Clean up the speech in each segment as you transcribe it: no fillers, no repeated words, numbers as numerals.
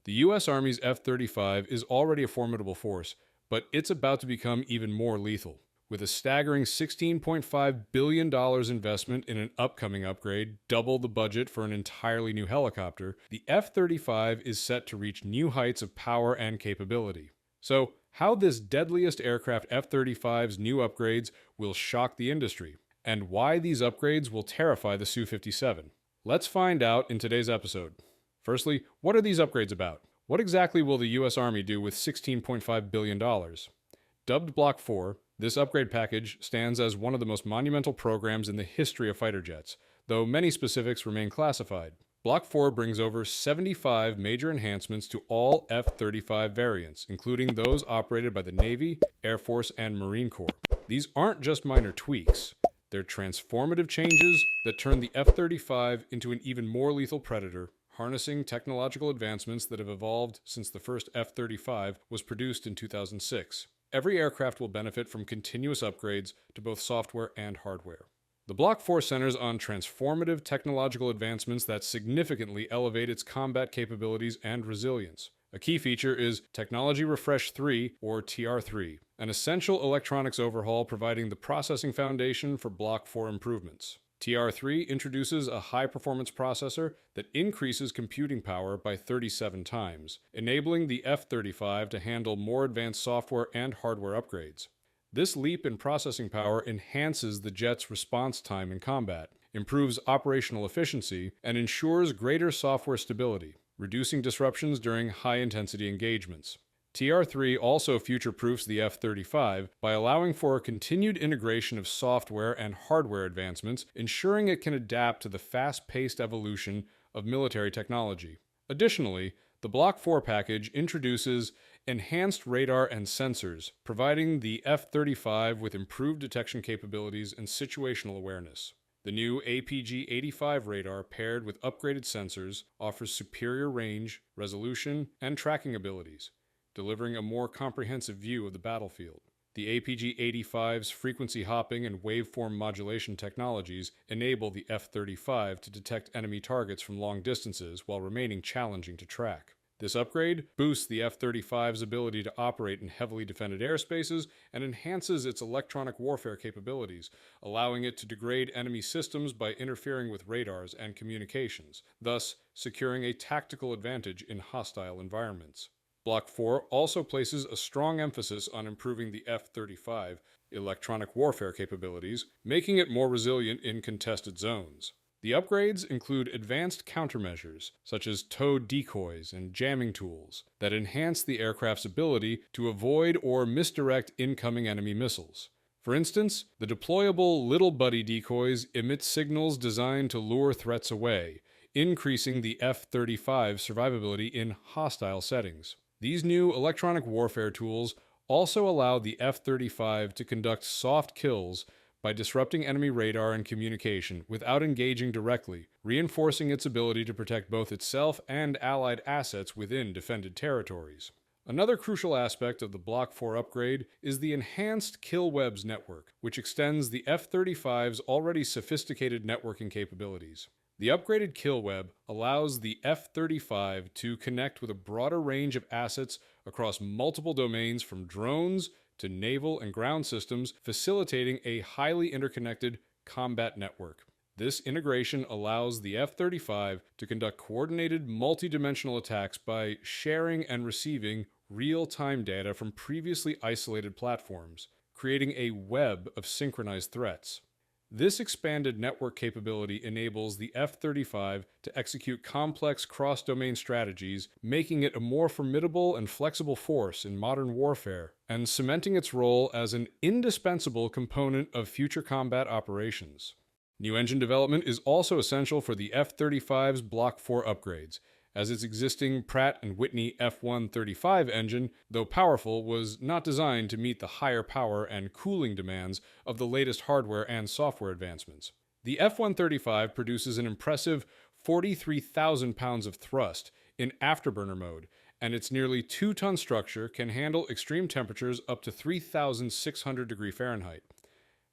The U.S. Army's F-35 is already a formidable force, but it's about to become even more lethal. With a staggering $16.5 billion investment in an upcoming upgrade, double the budget for an entirely new helicopter, the F-35 is set to reach new heights of power and capability. So, how this deadliest aircraft F-35's new upgrades will shock the industry, and why these upgrades will terrify the Su-57. Let's find out in today's episode. Firstly, what are these upgrades about? What exactly will the U.S. Army do with $16.5 billion? Dubbed Block 4, this upgrade package stands as one of the most monumental programs in the history of fighter jets, though many specifics remain classified. Block 4 brings over 75 major enhancements to all F-35 variants, including those operated by the Navy, Air Force, and Marine Corps. These aren't just minor tweaks. They're transformative changes that turn the F-35 into an even more lethal predator, harnessing technological advancements that have evolved since the first F-35 was produced in 2006. Every aircraft will benefit from continuous upgrades to both software and hardware. The Block 4 centers on transformative technological advancements that significantly elevate its combat capabilities and resilience. A key feature is Technology Refresh 3, or TR3, an essential electronics overhaul providing the processing foundation for Block 4 improvements. TR3 introduces a high-performance processor that increases computing power by 37 times, enabling the F-35 to handle more advanced software and hardware upgrades. This leap in processing power enhances the jet's response time in combat, improves operational efficiency, and ensures greater software stability, reducing disruptions during high-intensity engagements. TR3 also future-proofs the F-35 by allowing for a continued integration of software and hardware advancements, ensuring it can adapt to the fast-paced evolution of military technology. Additionally, the Block 4 package introduces enhanced radar and sensors, providing the F-35 with improved detection capabilities and situational awareness. The new APG-85 radar, paired with upgraded sensors, offers superior range, resolution, and tracking abilities, delivering a more comprehensive view of the battlefield. The APG-85's frequency hopping and waveform modulation technologies enable the F-35 to detect enemy targets from long distances while remaining challenging to track. This upgrade boosts the F-35's ability to operate in heavily defended airspaces and enhances its electronic warfare capabilities, allowing it to degrade enemy systems by interfering with radars and communications, thus securing a tactical advantage in hostile environments. Block 4 also places a strong emphasis on improving the F-35 electronic warfare capabilities, making it more resilient in contested zones. The upgrades include advanced countermeasures, such as towed decoys and jamming tools, that enhance the aircraft's ability to avoid or misdirect incoming enemy missiles. For instance, the deployable Little Buddy decoys emit signals designed to lure threats away, increasing the F-35's survivability in hostile settings. These new electronic warfare tools also allow the F-35 to conduct soft kills by disrupting enemy radar and communication without engaging directly, reinforcing its ability to protect both itself and allied assets within defended territories. Another crucial aspect of the Block 4 upgrade is the enhanced Kill Webs network, which extends the F-35's already sophisticated networking capabilities. The upgraded Kill Web allows the F-35 to connect with a broader range of assets across multiple domains from drones to naval and ground systems, facilitating a highly interconnected combat network. This integration allows the F-35 to conduct coordinated multi-dimensional attacks by sharing and receiving real-time data from previously isolated platforms, creating a web of synchronized threats. This expanded network capability enables the F-35 to execute complex cross-domain strategies, making it a more formidable and flexible force in modern warfare, and cementing its role as an indispensable component of future combat operations. New engine development is also essential for the F-35's Block 4 upgrades, as its existing Pratt & Whitney F-135 engine, though powerful, was not designed to meet the higher power and cooling demands of the latest hardware and software advancements. The F-135 produces an impressive 43,000 pounds of thrust in afterburner mode, and its nearly 2-ton structure can handle extreme temperatures up to 3,600 degrees Fahrenheit.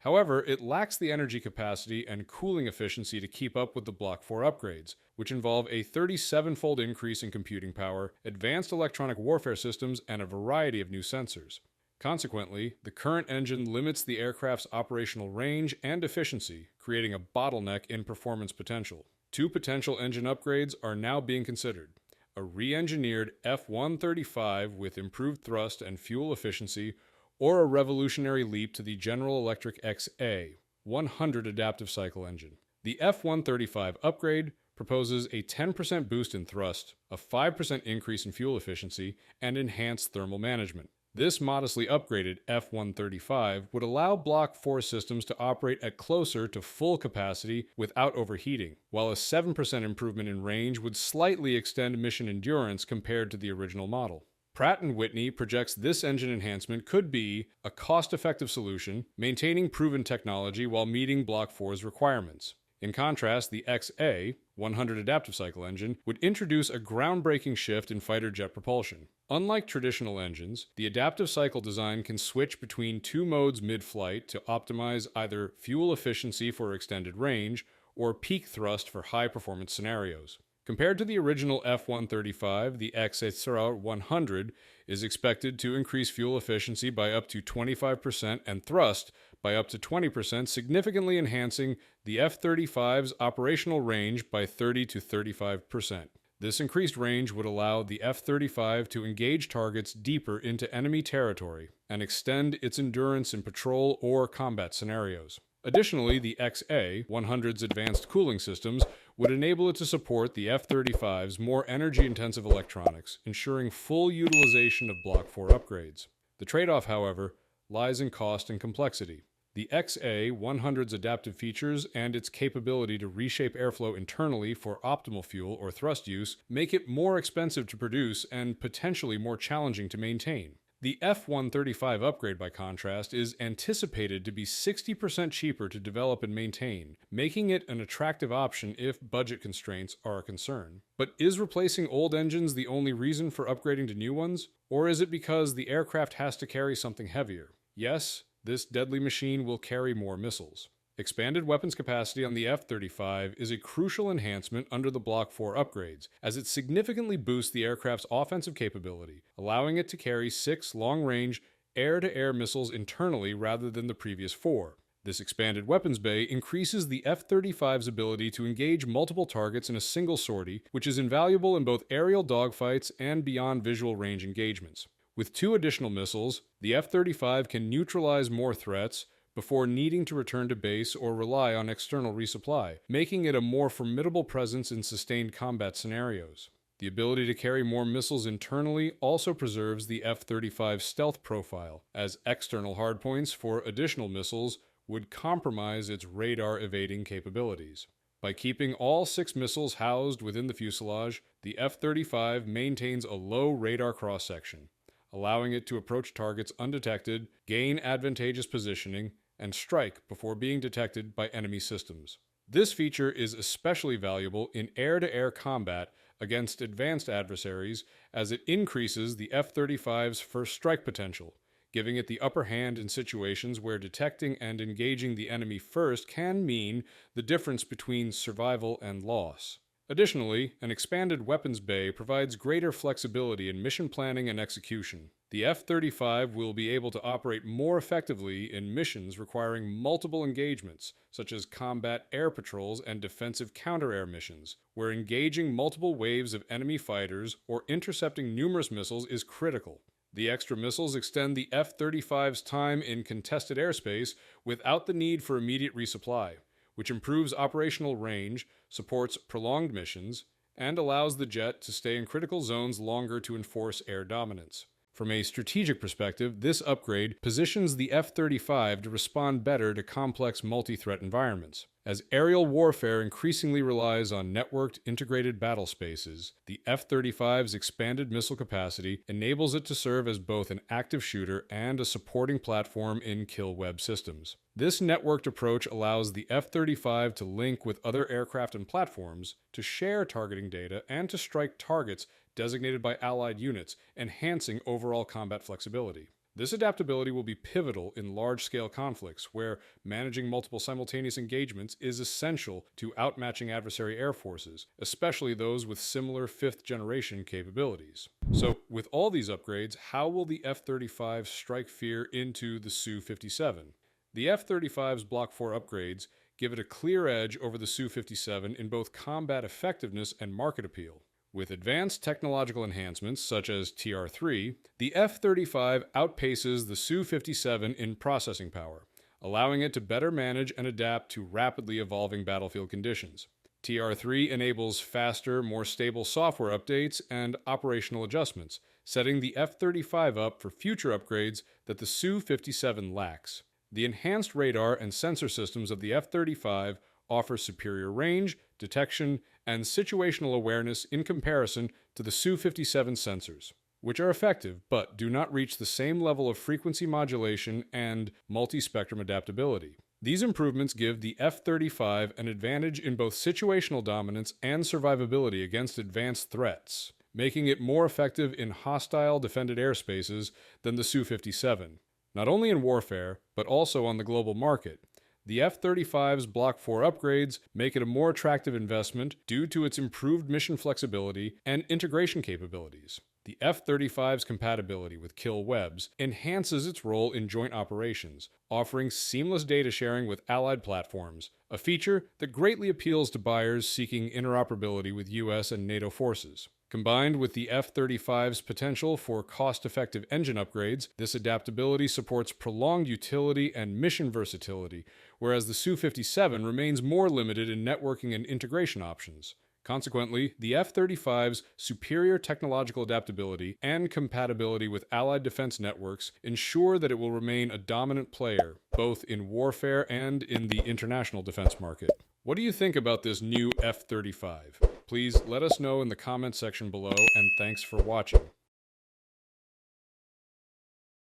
However, it lacks the energy capacity and cooling efficiency to keep up with the Block 4 upgrades, which involve a 37-fold increase in computing power, advanced electronic warfare systems, and a variety of new sensors. Consequently, the current engine limits the aircraft's operational range and efficiency, creating a bottleneck in performance potential. Two potential engine upgrades are now being considered: a re-engineered F-135 with improved thrust and fuel efficiency, or a revolutionary leap to the General Electric XA 100 adaptive cycle engine. The F-135 upgrade proposes a 10% boost in thrust, a 5% increase in fuel efficiency, and enhanced thermal management. This modestly upgraded F-135 would allow Block 4 systems to operate at closer to full capacity without overheating, while a 7% improvement in range would slightly extend mission endurance compared to the original model. Pratt & Whitney projects this engine enhancement could be a cost-effective solution, maintaining proven technology while meeting Block 4's requirements. In contrast, the XA 100 adaptive cycle engine would introduce a groundbreaking shift in fighter jet propulsion. Unlike traditional engines, the adaptive cycle design can switch between two modes mid-flight to optimize either fuel efficiency for extended range or peak thrust for high-performance scenarios. Compared to the original F-135, the XA 100 is expected to increase fuel efficiency by up to 25% and thrust by up to 20%, significantly enhancing the F-35's operational range by 30 to 35%. This increased range would allow the F-35 to engage targets deeper into enemy territory and extend its endurance in patrol or combat scenarios. Additionally, the XA 100's advanced cooling systems would enable it to support the F-35's more energy-intensive electronics, ensuring full utilization of Block 4 upgrades. The trade-off, however, lies in cost and complexity. The XA 100's adaptive features and its capability to reshape airflow internally for optimal fuel or thrust use make it more expensive to produce and potentially more challenging to maintain. The F-135 upgrade, by contrast, is anticipated to be 60% cheaper to develop and maintain, making it an attractive option if budget constraints are a concern. But is replacing old engines the only reason for upgrading to new ones? Or is it because the aircraft has to carry something heavier? Yes, this deadly machine will carry more missiles. Expanded weapons capacity on the F-35 is a crucial enhancement under the Block 4 upgrades, as it significantly boosts the aircraft's offensive capability, allowing it to carry 6 long-range, air-to-air missiles internally rather than the previous 4. This expanded weapons bay increases the F-35's ability to engage multiple targets in a single sortie, which is invaluable in both aerial dogfights and beyond visual range engagements. With 2 additional missiles, the F-35 can neutralize more threats before needing to return to base or rely on external resupply, making it a more formidable presence in sustained combat scenarios. The ability to carry more missiles internally also preserves the F-35's stealth profile, as external hardpoints for additional missiles would compromise its radar-evading capabilities. By keeping all 6 missiles housed within the fuselage, the F-35 maintains a low radar cross-section, allowing it to approach targets undetected, gain advantageous positioning, and strike before being detected by enemy systems. This feature is especially valuable in air-to-air combat against advanced adversaries, as it increases the F-35's first strike potential, giving it the upper hand in situations where detecting and engaging the enemy first can mean the difference between survival and loss. Additionally, an expanded weapons bay provides greater flexibility in mission planning and execution. The F-35 will be able to operate more effectively in missions requiring multiple engagements, such as combat air patrols and defensive counter-air missions, where engaging multiple waves of enemy fighters or intercepting numerous missiles is critical. The extra missiles extend the F-35's time in contested airspace without the need for immediate resupply, which improves operational range, supports prolonged missions, and allows the jet to stay in critical zones longer to enforce air dominance. From a strategic perspective, this upgrade positions the F-35 to respond better to complex multi-threat environments. As aerial warfare increasingly relies on networked, integrated battle spaces, the F-35's expanded missile capacity enables it to serve as both an active shooter and a supporting platform in kill web systems. This networked approach allows the F-35 to link with other aircraft and platforms, to share targeting data, and to strike targets designated by allied units, enhancing overall combat flexibility. This adaptability will be pivotal in large-scale conflicts, where managing multiple simultaneous engagements is essential to outmatching adversary air forces, especially those with similar fifth-generation capabilities. So, with all these upgrades, how will the F-35 strike fear into the Su-57? The F-35's Block 4 upgrades give it a clear edge over the Su-57 in both combat effectiveness and market appeal. With advanced technological enhancements such as TR-3, the F-35 outpaces the Su-57 in processing power, allowing it to better manage and adapt to rapidly evolving battlefield conditions. TR-3 enables faster, more stable software updates and operational adjustments, setting the F-35 up for future upgrades that the Su-57 lacks. The enhanced radar and sensor systems of the F-35 offer superior range, detection, and situational awareness in comparison to the Su-57 sensors, which are effective but do not reach the same level of frequency modulation and multi-spectrum adaptability. These improvements give the F-35 an advantage in both situational dominance and survivability against advanced threats, making it more effective in hostile defended airspaces than the Su-57. Not only in warfare, but also on the global market, the F-35's Block 4 upgrades make it a more attractive investment due to its improved mission flexibility and integration capabilities. The F-35's compatibility with kill webs enhances its role in joint operations, offering seamless data sharing with allied platforms, a feature that greatly appeals to buyers seeking interoperability with US and NATO forces. Combined with the F-35's potential for cost-effective engine upgrades, this adaptability supports prolonged utility and mission versatility, whereas the Su-57 remains more limited in networking and integration options. Consequently, the F-35's superior technological adaptability and compatibility with allied defense networks ensure that it will remain a dominant player, both in warfare and in the international defense market. What do you think about this new F-35? Please let us know in the comments section below, and thanks for watching.